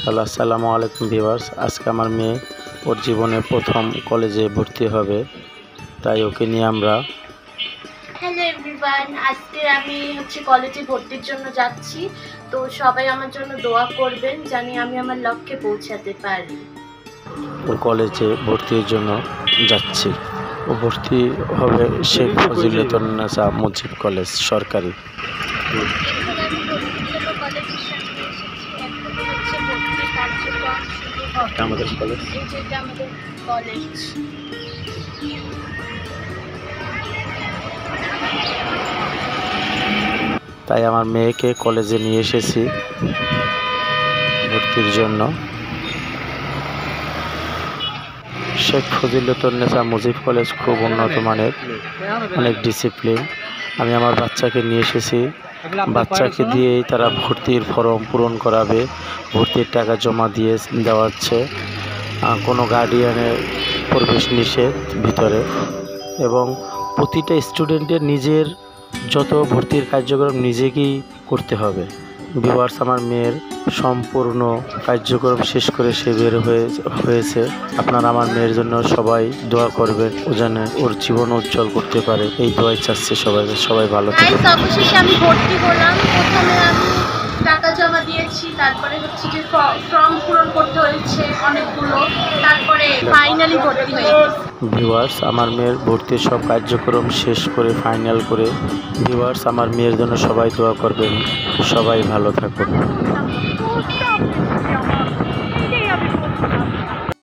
Hello, আসসালামু আলাইকুম viewers. আজকে আমার মেয়ে ওর জীবনে প্রথম কলেজে ভর্তি হবে, তাই ওকে নিয়ে আমরা হ্যালো এভরিওয়ান, আজকে আমি কলেজে ভর্তির জন্য যাচ্ছি। তো সবাই আমার জন্য দোয়া করবেন জানি আমি আমার লক্ষ্যে পৌঁছাতে পারি। ওর কলেজে ভর্তির জন্য যাচ্ছি। ও ভর্তি হবে শেখ ফজিলাতুন্নেসা মুজিব কলেজ সরকারি। আমাদের কলেজ তাই আমার মেয়েকে কলেজে নিয়ে এসেছি ভর্তির জন্য। শেখ ফজিলাতুন্নেসা মুজিব কলেজ খুব উন্নত মানের, অনেক ডিসিপ্লিন। আমি আমার বাচ্চাকে নিয়ে এসেছি, বাচ্চাকে দিয়েই তারা ভর্তির ফর্ম পূরণ করাবে, ভর্তির টাকা জমা দিয়ে দেওয়া হচ্ছে। কোনো গার্ডিয়ানের প্রবেশ নিষেধ ভিতরে, এবং প্রতিটা স্টুডেন্টের নিজের যত ভর্তির কার্যক্রম নিজেকেই করতে হবে। ভিউয়ার্স, আমার মেয়ের সম্পূর্ণ কার্যক্রম শেষ করে সে বের হয়েছে। আপনারা আমার মেয়ের জন্য সবাই দোয়া করবেন, ও যেন ওর জীবন উজ্জ্বল করতে পারে, এই দোয়াই চাচ্ছে সবাই ভালো থাকে। অবশেষে আমি ভর্তি হলাম। প্রথমে আমি টাকা জমা দিয়েছি, তারপরে যে ফর্ম পূরণ করতে হয়েছে অনেকগুলো, তারপরে ফাইনালি ভর্তি হয়েছি। ভিউয়ার্স, আমার মেয়ের ভর্তির সব কার্যক্রম শেষ করে ফাইনাল করে। ভিউয়ার্স, আমার মেয়ের জন্য সবাই দোয়া করবেন, সবাই ভালো থাকুন।